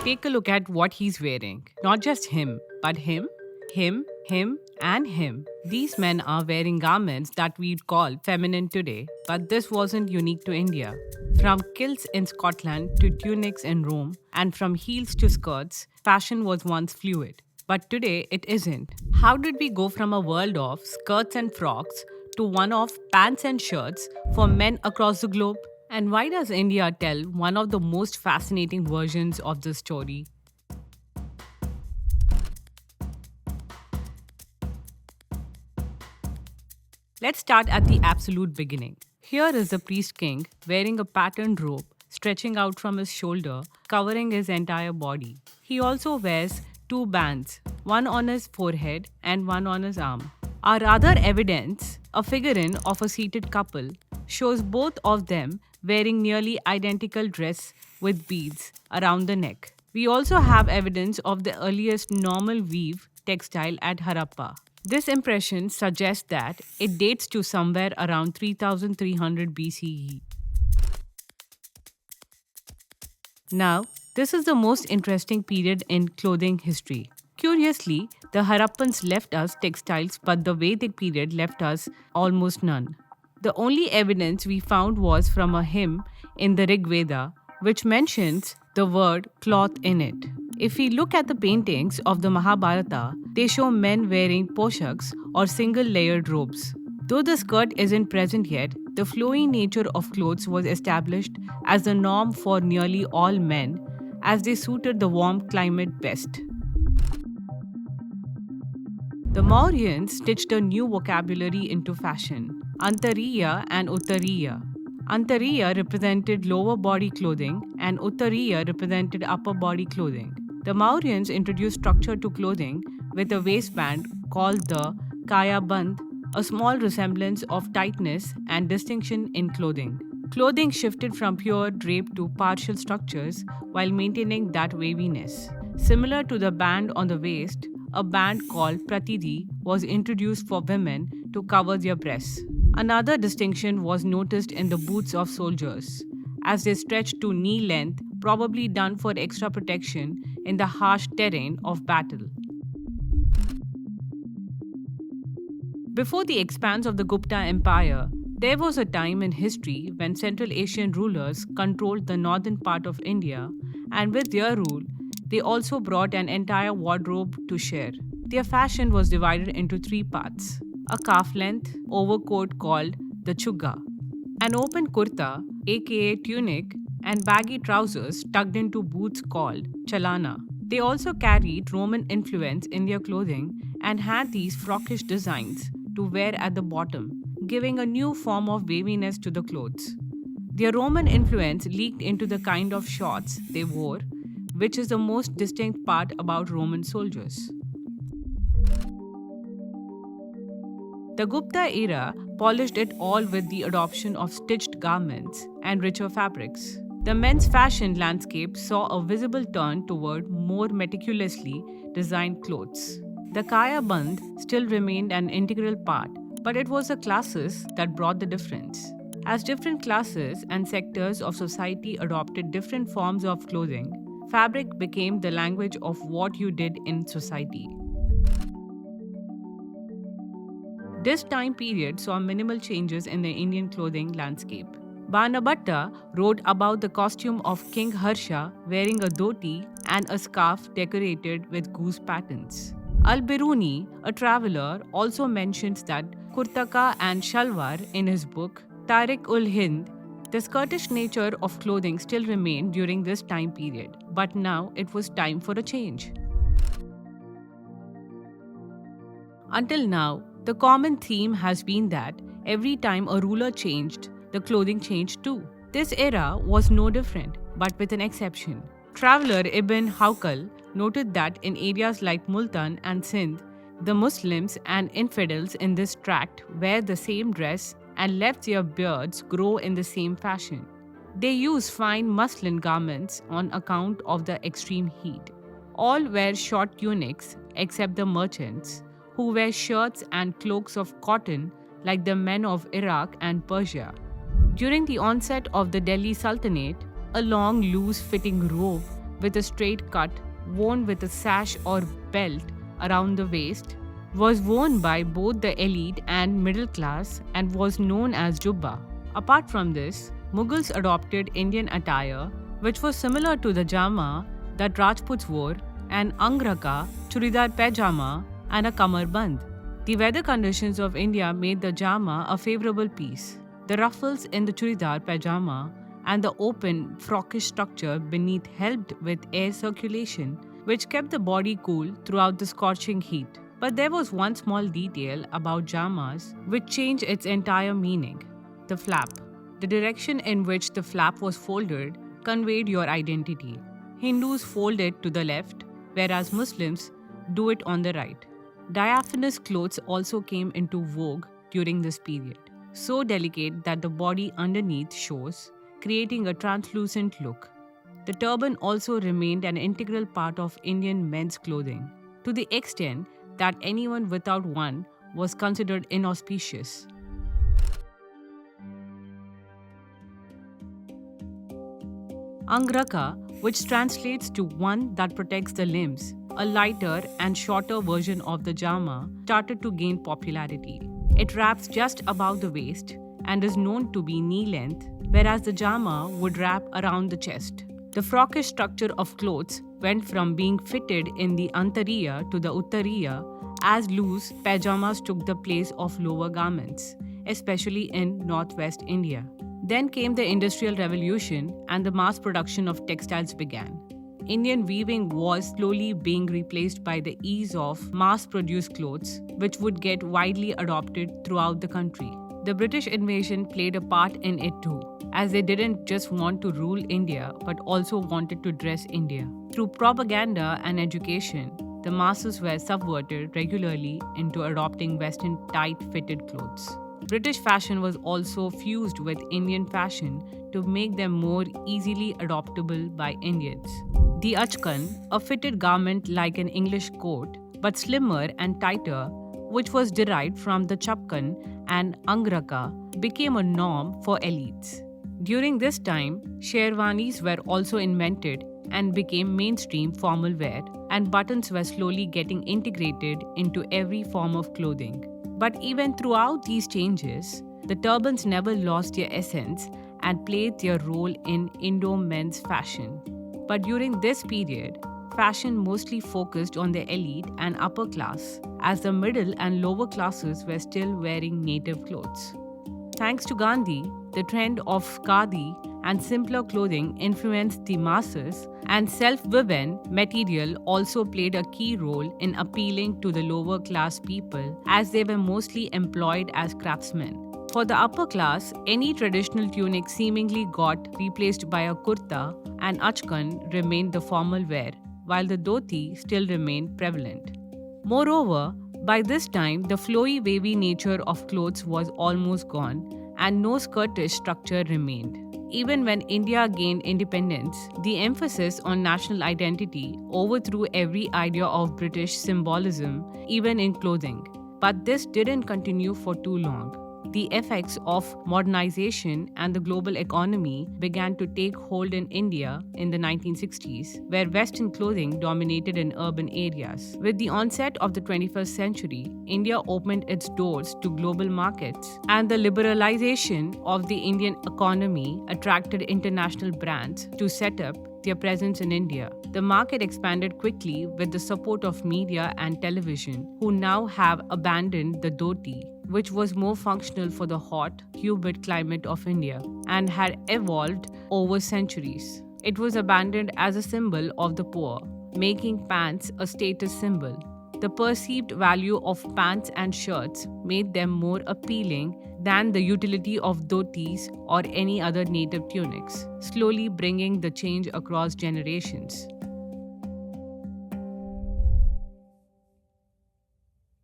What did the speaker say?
Take a look at what he's wearing. Not just him, but him, and him. These men are wearing garments that we'd call feminine today, but this wasn't unique to India. From kilts in Scotland to tunics in Rome, and from heels to skirts, fashion was once fluid. But today it isn't. How did we go from a world of skirts and frocks to one of pants and shirts for men across the globe? And why does India tell one of the most fascinating versions of this story? Let's start at the absolute beginning. Here is the priest king wearing a patterned robe stretching out from his shoulder, covering his entire body. He also wears two bands, one on his forehead and one on his arm. Our other evidence, a figurine of a seated couple, shows both of them wearing nearly identical dress with beads around the neck. We also have evidence of the earliest normal weave textile at Harappa. This impression suggests that it dates to somewhere around 3300 BCE. Now, this is the most interesting period in clothing history. Curiously, the Harappans left us textiles, but the Vedic period left us almost none. The only evidence we found was from a hymn in the Rig Veda, which mentions the word cloth in it. If we look at the paintings of the Mahabharata, they show men wearing poshaks or single layered robes. Though the skirt isn't present yet, the flowing nature of clothes was established as the norm for nearly all men, as they suited the warm climate best. The Mauryans stitched a new vocabulary into fashion, Antariya and Uttariya. Antariya represented lower body clothing and Uttariya represented upper body clothing. The Mauryans introduced structure to clothing with a waistband called the Kaya Bandh, a small resemblance of tightness and distinction in clothing. Clothing shifted from pure drape to partial structures while maintaining that waviness. Similar to the band on the waist, a band called Pratidhi was introduced for women to cover their breasts. Another distinction was noticed in the boots of soldiers, as they stretched to knee length, probably done for extra protection in the harsh terrain of battle. Before the expanse of the Gupta Empire, there was a time in history when Central Asian rulers controlled the northern part of India, and with their rule, they also brought an entire wardrobe to share. Their fashion was divided into three parts: a calf-length overcoat called the chugga, an open kurta, aka tunic, and baggy trousers tucked into boots called chalana. They also carried Roman influence in their clothing and had these frockish designs to wear at the bottom, giving a new form of waviness to the clothes. Their Roman influence leaked into the kind of shorts they wore, which is the most distinct part about Roman soldiers. The Gupta era polished it all with the adoption of stitched garments and richer fabrics. The men's fashion landscape saw a visible turn toward more meticulously designed clothes. The Kaya Bandh still remained an integral part, but it was the classes that brought the difference. As different classes and sectors of society adopted different forms of clothing, fabric became the language of what you did in society. This time period saw minimal changes in the Indian clothing landscape. Banabhatta wrote about the costume of King Harsha wearing a dhoti and a scarf decorated with goose patterns. Al-Biruni, a traveler, also mentions that kurtaka and shalwar in his book Tariq-ul-Hind. The Scottish nature of clothing still remained during this time period, but now it was time for a change. Until now, the common theme has been that every time a ruler changed, the clothing changed too. This era was no different, but with an exception. Traveler Ibn Hawkal noted that in areas like Multan and Sindh, the Muslims and infidels in this tract wear the same dress and let their beards grow in the same fashion. They use fine muslin garments on account of the extreme heat. All wear short tunics except the merchants, who wear shirts and cloaks of cotton like the men of Iraq and Persia. During the onset of the Delhi Sultanate, a long, loose-fitting robe with a straight cut, worn with a sash or belt around the waist, was worn by both the elite and middle class and was known as jubba. Apart from this, Mughals adopted Indian attire, which was similar to the jama that Rajputs wore, an angraka, churidar pajama, and a kamarband. The weather conditions of India made the jama a favorable piece. The ruffles in the churidar pajama and the open, frockish structure beneath helped with air circulation, which kept the body cool throughout the scorching heat. But there was one small detail about jamas which changed its entire meaning: the flap. The direction in which the flap was folded conveyed your identity. Hindus fold it to the left, whereas Muslims do it on the right. Diaphanous clothes also came into vogue during this period, so delicate that the body underneath shows, creating a translucent look. The turban also remained an integral part of Indian men's clothing, to the extent that anyone without one was considered inauspicious. Angraka, which translates to one that protects the limbs, a lighter and shorter version of the jama, started to gain popularity. It wraps just above the waist and is known to be knee length, whereas the jama would wrap around the chest. The frockish structure of clothes went from being fitted in the antariya to the uttariya, as loose pajamas took the place of lower garments, especially in northwest India. Then came the Industrial Revolution and the mass production of textiles began. Indian weaving was slowly being replaced by the ease of mass-produced clothes, which would get widely adopted throughout the country. The British invasion played a part in it too, as they didn't just want to rule India but also wanted to dress India. Through propaganda and education, the masses were subverted regularly into adopting Western tight-fitted clothes. British fashion was also fused with Indian fashion to make them more easily adoptable by Indians. The achkan, a fitted garment like an English coat but slimmer and tighter, which was derived from the chapkan and angraka, became a norm for elites. During this time, sherwanis were also invented and became mainstream formal wear, and buttons were slowly getting integrated into every form of clothing. But even throughout these changes, the turbans never lost their essence and played their role in Indo men's fashion. But during this period, fashion mostly focused on the elite and upper class, as the middle and lower classes were still wearing native clothes. Thanks to Gandhi, the trend of khadi and simpler clothing influenced the masses, and self-woven material also played a key role in appealing to the lower class people, as they were mostly employed as craftsmen. For the upper class, any traditional tunic seemingly got replaced by a kurta, and achkan remained the formal wear, while the dhoti still remained prevalent. Moreover, by this time, the flowy, wavy nature of clothes was almost gone, and no skirtish structure remained. Even when India gained independence, the emphasis on national identity overthrew every idea of British symbolism, even in clothing. But this didn't continue for too long. The effects of modernization and the global economy began to take hold in India in the 1960s, where Western clothing dominated in urban areas. With the onset of the 21st century, India opened its doors to global markets, and the liberalization of the Indian economy attracted international brands to set up their presence in India. The market expanded quickly with the support of media and television, who now have abandoned the dhoti, which was more functional for the hot, humid climate of India and had evolved over centuries. It was abandoned as a symbol of the poor, making pants a status symbol. The perceived value of pants and shirts made them more appealing than the utility of dhotis or any other native tunics, slowly bringing the change across generations.